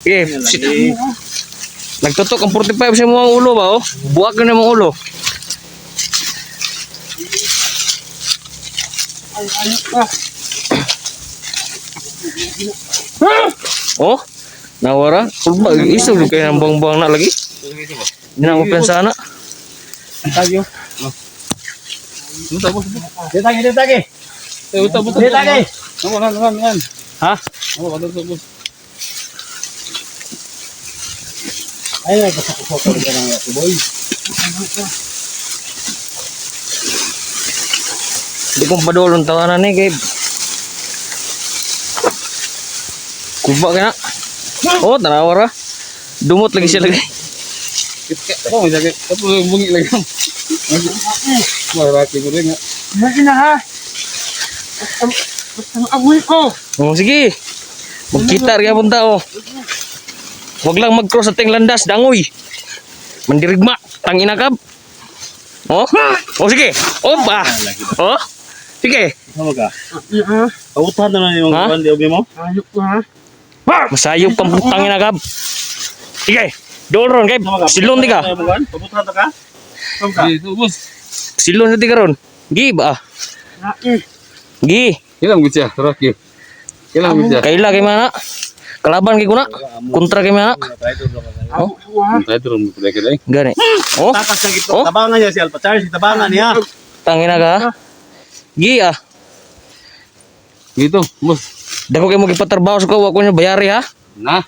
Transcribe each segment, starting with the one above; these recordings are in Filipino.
Okay, nagtutok ang 45 sa mga ulo ba oh? Buwag na mga ulo. Oh, nawara. Kulba, iso kayo ng buang-buang na lagi. Hindi na ako pensa na. Tagyo. Dia tagi. Dia tagi. Naman. Ha? Ay, nagkasakot ko lang ako, boy. Hindi kong padulong tawanan ni Gabe. Kulba ka na. Oh, tanawara. Dumot lagi siya lagi. Oh, may sakit. Tapos bungi lagi. Marami ko rin nga. Lagi na ha. Ang amoy ko. Oh, sige. Magkita rin ang tao. Huwag lang mag-cross sa ting landas, dangoy. Mandirigma, tangina kab. Oh, oh sige. Oh, ba. Oh, sige. Ano ka? Iya. Pautan na lang yung Ha? bandi obi mo. Ayok ko ha. Masayop pang tangina kab. Sige. Doon Gabe. Silon di ka. Pautan ka? Ano ka? Bos. Silon di ka ron. Gi ba? Laki. Gi. Ilang bitya, Rocky. Ilang bitya. Kaila kay mana? Kalaban kay kuna. Kontra kay mana? Ayok ko ha. Tayo turun mo pala kaya. Gani. Oh, Takas na gito. Oh? Tabangan niya si Alpachar, si tabangan niya. tangina ka. Gi ah. Gitu, bos. Dako kay mo gipatrabaho sa ko, wa ko niya bayari ha. Nah.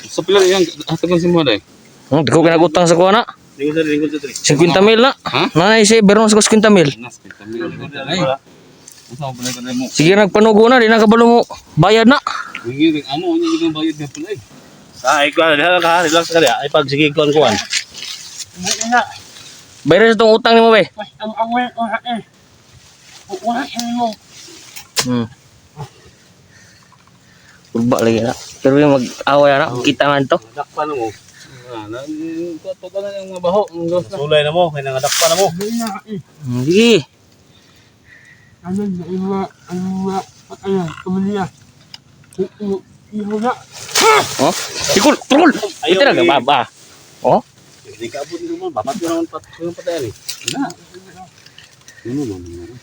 Sa pila yang hatagan semua dai. Dako kay nagutang sa ko na. Lingkod sa 50 mil na. Ha? Nanay si Bernos ko 50 mil. Nas kita mil. Ay. Asa mo pala kada mo? Sige nagpanugo na, di na kabalo mo bayad na. Wingi amo nya gidong bayad na pala eh. ikaw na ka, relax ka diya. Ay pag sige kuan. Hindi na. Bayaran sa tong utang ni mo be. Mas ang amoy ko ha eh. Wala mo. Kulba lagi na. Pero yung mag-away na, kita man to. Nadakpan mo. Na to na yung mga baho, ng dos na. Sulay na mo, kaya nangadakpan na mo. Hindi na eh. Sige. Ano na iwa. Ayan, kumaliya. Iho na. Oh, tikul, tukul. Ito na ka ba? Oh, Hindi ka abot naman, babat mo naman patayan eh. Na. Ano naman?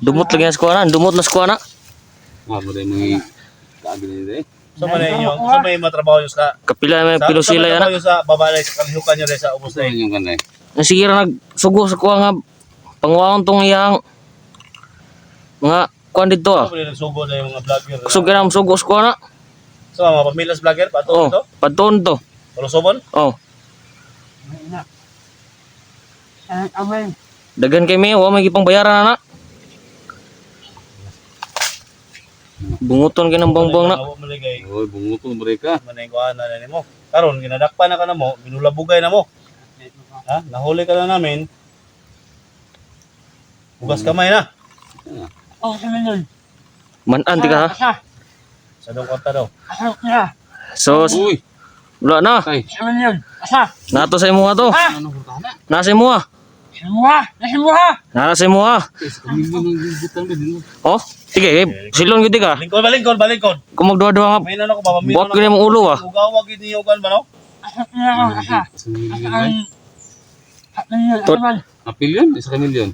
dumot lagi na skuana, dumot na skuana. Nga mo dai mga kaagi na dai. So may matrabaho yung sa Kapila may pilo sila yan. Matrabaho yung sa babalay, sa kalihukan nyo rin sa ubos na Ano yung kanay? Sige ra nagsugo sa kuha nga pangwaon tong iyang mga kuan dito ah. Pwede nagsugo na yung mga vlogger. Kusog ka na sugo sa kuha na. So mga pamilas vlogger, pato Oh, ito? padton to. Pulusobon? Oh, Hindi na. Ang amoy. dagan kay may wa may gipang bayaran na. Bunguton ka ng bongbong na. Awa mo ligay. Oy, bunguton mereka. Manay ko na mo. Karon ginadakpan na ka na mo, binulabugay na mo. Ha? Nahuli ka na namin. Bugas kamay na. Oh, sabi nun. Manan ti ka ha. Asa. Sa dong kwarta daw. Asa kaya. So, Uy, wala na. kay. Sabi nun. Asa. Nato sa imo to. Ha? Ano ko na? Nasa imo ah. Simuha. Nasimuha. Nasa imo ah. Kamilyo ng butang din. Oh, sige, silon gid ka. Balingkod. Kung magduwa-duwa nga, May na ko ba pamilya. buwak ko na mong ulo ah. Ugawag gid niyo kan ba no? Asa kaya ko. Asa. Asa ang. Asa yun. Asa man. Apilyon, isa ka milyon.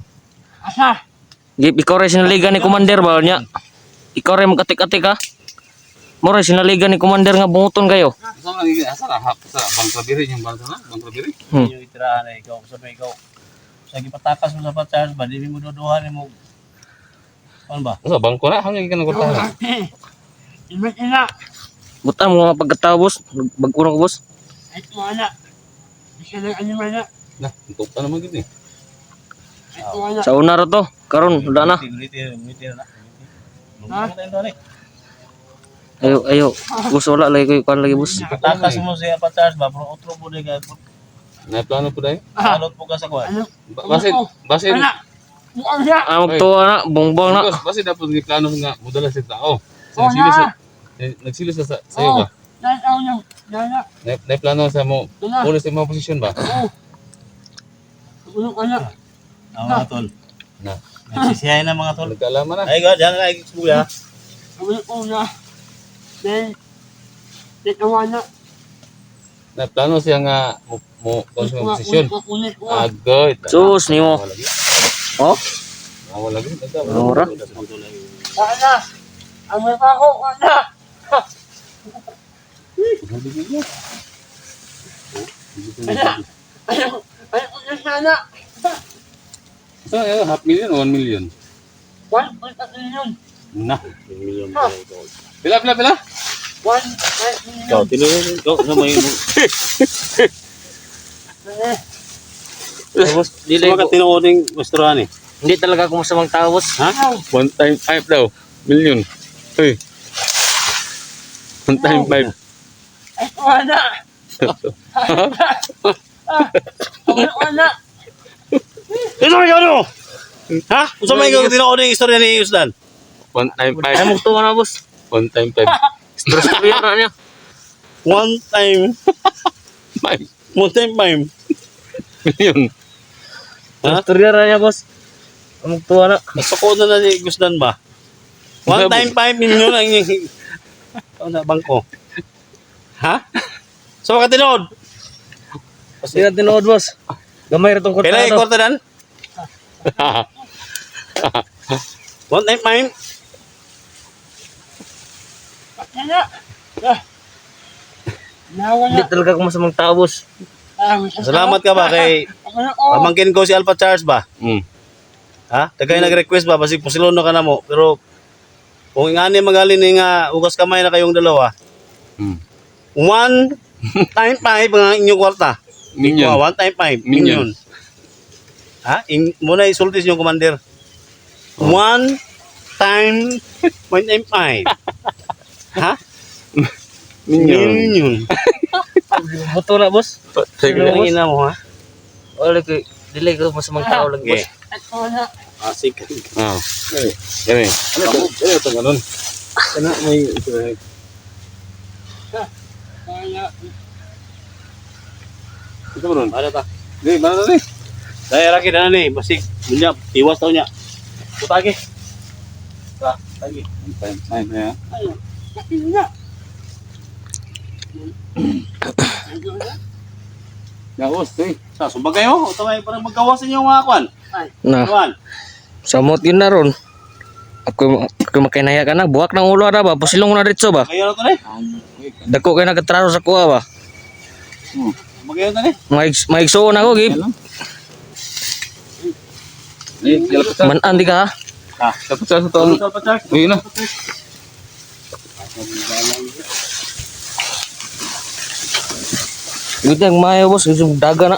Asa. Gip, ikaw rin sinaligan ni Commander ba niya? Ikaw rin magatik-atik ha? Mo rin sinaligan ni Commander nga bunguton kayo. Asa lang asa lah sa bangka biri yung bangka na, bangka biri. Yung itirahan na ikaw sabi ikaw. Sa gipatakas mo sa patras ba di mo duduhan mo. Ano ba? Asa bangko na hangin ka nagurtahan. Iba ina. Buta mo nga pagkatao boss, bagkurang ko boss. Ito ana. Bisa lang animal na. Nah, untuk pa naman gid eh. Ito ana. Sa una ro to, karon wala na. Ngiti na. Ha? Ayo, boss wala lagi ko kuan lagi boss. Takas mo siya patras ba pero otro po de ka. Na plano po dai. Alot po ka sa kuan. Ano? Basin. Ana. Buang siya. Ah, magtuwa na, bongbong na. Basin dapat gi plano nga mudala sa tao. Oh, na. Nagsilos sa sayo ba? Dan ako nang. Dana. Na plano sa mo Dana. pulis sa mga posisyon ba? Oo. Ulong ana. Mga tol. Na. Nagsisiyahin na mga tol. Nagkaalaman na. Ay god, yan na kuya. Ulong una. Then. Natawana. Na plano siya nga mo posisyon. Ulit ko. Agad. Sus nimo. Oh, Wala lagi. ora. Ana. Ang may pako, ana. Ano sana? So, half million o 1 million? 1.3 million. Na. Million Ha. gold. Pila? 1.5 Ikaw, million. tinulungan ikaw na may... Boss, dili Suma ka ko. tinuuning gustuhan eh. Hindi talaga ako masamang tao, boss. Ha? 1 time 5 daw. Million. Uy. 1 time 5. Ay, ana. Ana. Ito may ano? Ha? Kung may ikaw tinuuning istorya ni Usdan? 1 time Ay 5. mo tuwa na, boss. 1 time 5. Story na niya. One time 5 million. Ha? Story na niya, boss. Mo tuwa na. Nasako na ni Gusdan ba? One time 5 million ang inyong... Ano na, bangko? Ha? So ka tinuod? Kasi na tinood, boss. Gamay ra tong Kailan yung kwarta. kwarta dan? One time 5? Ana. Nawala. Hindi talaga ako masamang tao, boss. Salamat ka ba kay pamangkin ko si Alpha Charles ba? Ha? Tagay nag-request ba? Basig posilono ka na mo. Pero kung ingani magalin ni nga ugas kamay na kayong dalawa, one time 5 ang inyong kwarta. Million. One time 5 Million. million. Ha? Muna isultis yung commander. One time 1.5. Ha? Million. Buto na, boss. Sige. Ano, Ang boss? ina mo ha? Wala ko. Dili ko masamang tao lang, Okay. boss. Ana. Asik. Ah. Gani. Ano to ganun? Kana may Ana. ito ba nun? Ano ta? Di, mana ni? Dahil rakin na ni, basig. Munya, tiwas tau niya. Putagi. Ta, tagi. Ay, ya. Ano? Ana. Gawas, eh. Sa sumbag kayo, ito may parang magkawasan yung mga kwan. Na, Kwan. samot yun na ron. Ako makinaya ka na. Buwak ng ulo na ba? Pasilong na dito ba? Magayon na to ni. Dako kayo nagatraro sa kuha ba? Magayon na ni. Maigsoon ako, gib. Ni, dapat sa. Manan di ka, ha? Ha. Dapat sa to. Sa patak. Uy na. Good yang mayo, boss. Yung daga na.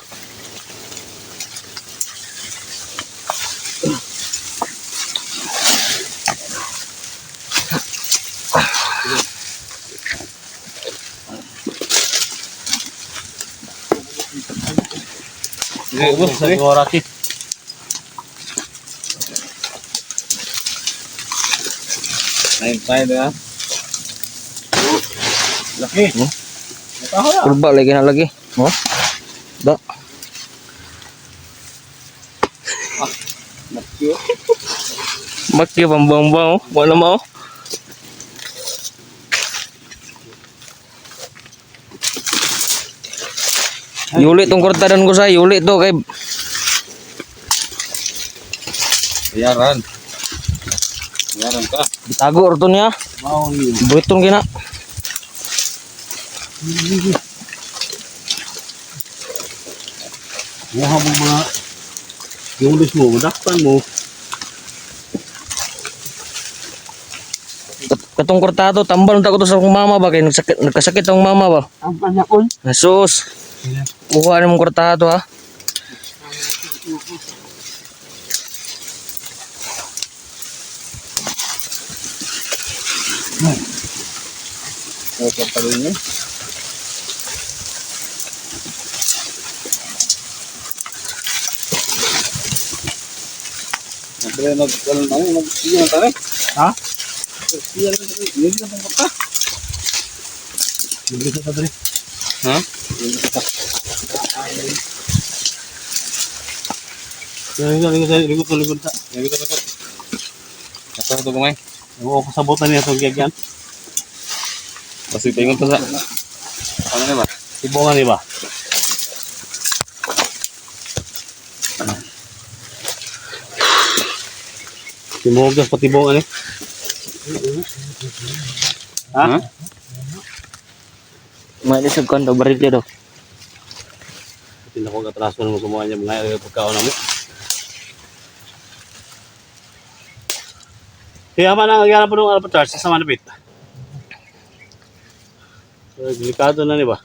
Sige, ubos, Sa sige. oraki. Tayo na. Laki. Taho na. Kurba lagi na lagi. Oh. Da. Makyo pambang-bang, oh. Wala mo, oh. Yuli tong kortadan ko sa yuli to kay Bayaran. Bayaran ka. bitago orto niya. Mao ni. Buiton gina. Mo habang mga yung list mo, madakpan mo. Katong kortado tambal unta ko to sa akong mama ba kay nagkasakit ang mama ba. Ang panahon. Jesus. Kuha na mong kortado ha. Okay, pala yun. Nagkala nag-siya na tayo. Ha? Siya na tayo. Hindi na itong kata. Yung list sa dali. Ha? Ligot sa likod sa. Hindi ko tapos. Nasa ito kumay. Oo, kasabutan niya itong gagyan. Kasi tingin to sa... Ano na ba? Tibongan di ba? Timugas pa tibongan eh. Ha? May isang kondo barit daw. Hindi na ko katraso na mo kumuha niya mga pagkaon na mo. Kaya man ang nagyara po ng Alpatars sa manapit. So, delikado na ni ba?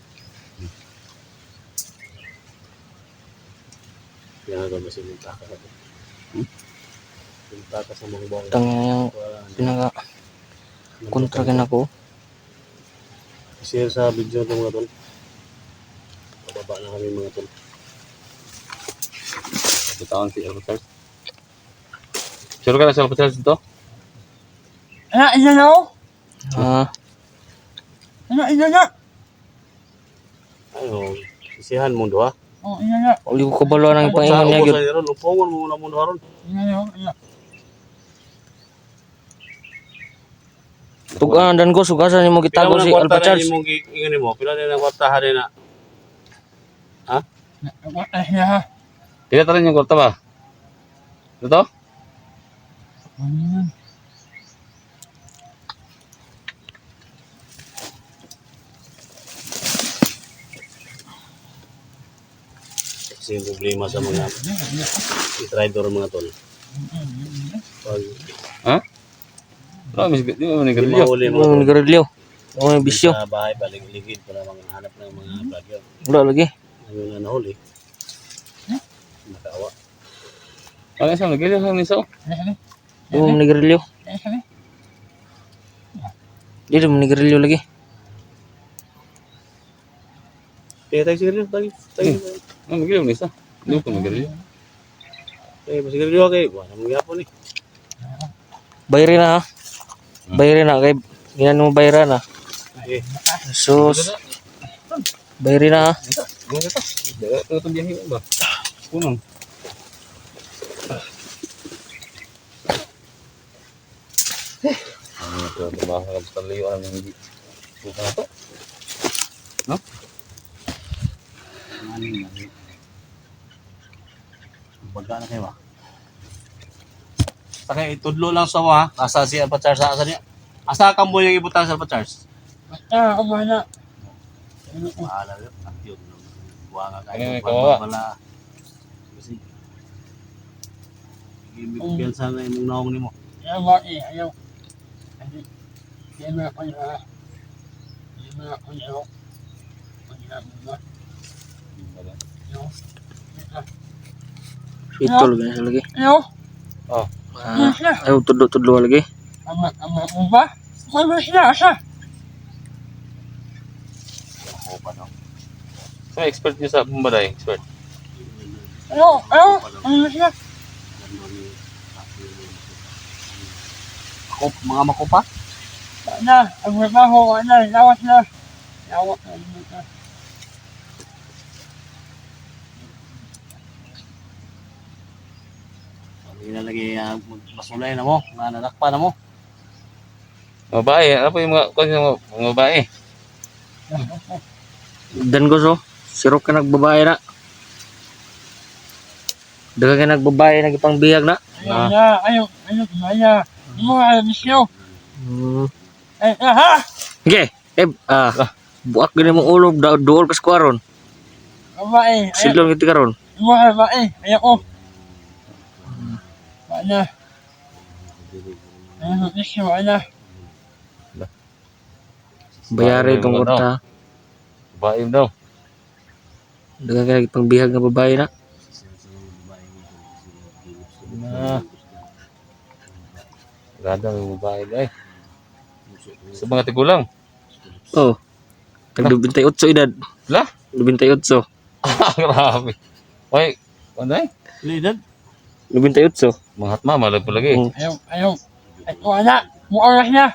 Kaya nga ba sinunta ka natin? Sinunta ka sa mga bawang. Tang yung pinaka kontra kan ako. Share sa video ito mga tol. Pababa na kami mga tol. Bitawan si Alpha Charles. Sure ka na si Alpha Charles dito? Ano na? Ah, Ano na? Ano, sisihan mo doha. Oh, ano na? uli ko kabalo nang paingon niya gyud. Sa ron, upongon mo na mo doha ron. Ano? Tugan dan ko sugasan nimo gitago si Alpha Charles. Pila mo ingani mo, pila na kwartahan na. Ha? Ano na? Tidak tarin yung kwarta ba? Ito? Kasi yung problema sa mga rider mga tol. Pag Ha? Wala, di mo hindi manigarilyo. mahuli Mo mo nigarilyo. Mo bisyo. sa bahay, paligid para manghanap ng mga vlogger. Wala lagi. Ano na nahuli? Nakawa. Ano isang nagilyo sa niso? Mo nigarilyo. Dito mo nigarilyo lagi. Kaya tayo sigarilyo, tayo. Ano nagilyo nisa? Hindi ko nagilyo. Kaya sigarilyo kayo. Wala mong yapon eh. Bayri na ha. Bayri na kay yan mo bayra na. Eh, Sus. Bayri na ha. Ano ito? Ito itong biyahe ba? Punong. Ano ito? Trabaho ka sa layo. Ano yung hindi? Buka na ito? No? baga na kayo ba? Sakay, tudlo lang sa wa. Asa si Alpha Charles, asa niya? Asa kambo yung ibutan sa Alpha Charles? Ah, kumana. Mahala yun. Yun. Buwa nga Ano yung kayo. kawawa? Wala. Kasi, piyansa na yung naong ni mo. Ayaw ba eh, ayaw. Hindi mo ako na. Hindi mo ako na. Ito lagi lagi. Ayaw. Oh. Ah, ayo tudlo lagi. Ama mo ba? Ano sila? Asa? Ako pa no. So, expert niyo sa Bumbaday? Expert? Ayaw. Ano sila? Mga makupa? Na, ang trabaho, lawas na. Lawas na. Hindi na lagi masulay na mo. Mga nadakpa na mo. Babae. Ano po yung mga babae? Dan ko so. Sirok ka nagbabae na. Daga ka nagbabae nagipang bihag na. Ayaw. Hindi mo alam siya. Hmm. Ha? Okay. Buak gini mong ulo duol ka skwaron. Babae. Silong iti karon. Hindi mo babae. Ayaw ko. Wala. Ayaw siya, wala. Bayari itong Babae mo kurta. Babae mo daw. Daga ka nagipang bihag na babae na. Ganda yung babae daw eh. Sa mga tigulang. Oh. Tag 28 edad. Lah? 28. Grabe. Oy, ano eh? Lidad? 28. Mga hatma, malag pa lagi. Ayaw. Ay, wala. Muoras na.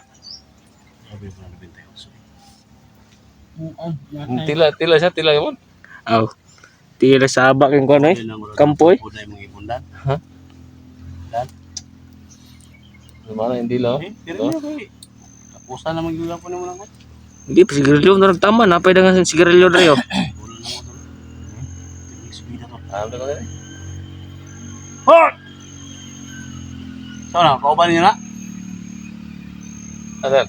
Tila yun. Aw. Tira sa abak yung kuno eh. Kampoy. Puday mong ibundan. Lumana hindi lang. Eh, tira niyo kay. Tapusan na magyula po naman ako. Hindi pa sigarilyo na nagtama. Napay na nga sigarilyo na yun. Alam ko din. Hot! Saan na? Kauban niyo na? Asan?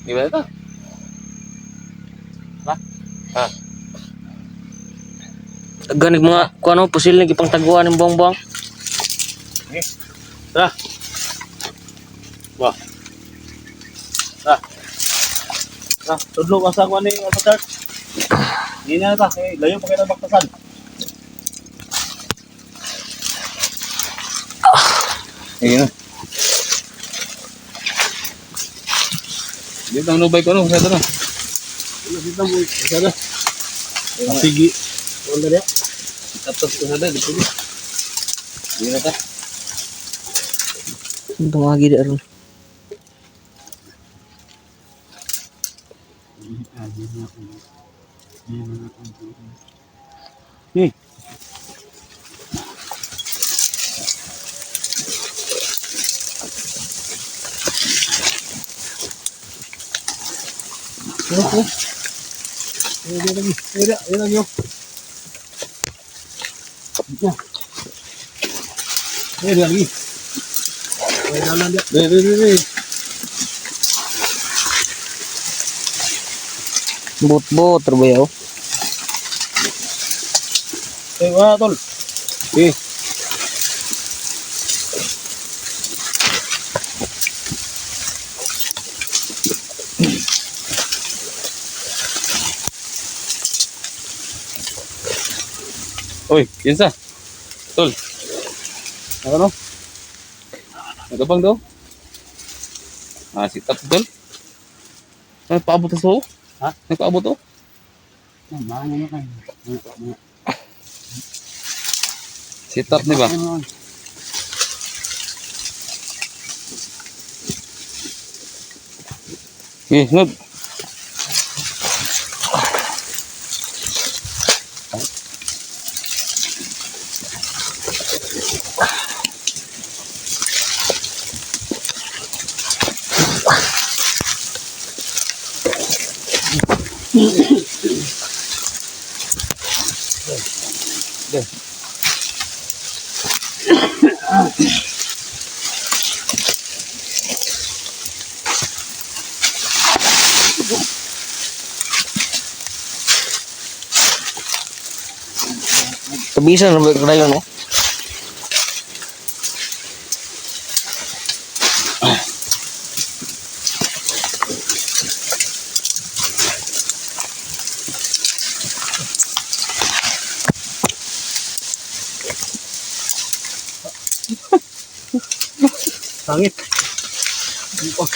Di ba ito? Ganig mga kung ano, pusil na ipang taguan ng buwang-buwang. Tara. Wah. Tara. Tara, tudlo ka sa kuwan ni Alpha Charles. Hindi na ta, layo pa kayo ng baktasan. Ayun na. Dito ang nubay ko no, sa na. Dito mo, sada. Sige. Wala dia. Tapos ko sada dito. Dito na ta. Tumagi di aron. Ni. Ini lagi. Ini lagi. Ya. Ini lagi. Jalan dia. Bot-bot terbayaw. Wah, tol. Oy, kinsa? Tol. Ano? Nagabang daw. Sitap tol. Nagpaabot sa Ha? Nagpaabot to? Mana na kan. Sitap ni ba? Nod. Kebisan sampai kedayon no. Sangit. Oh.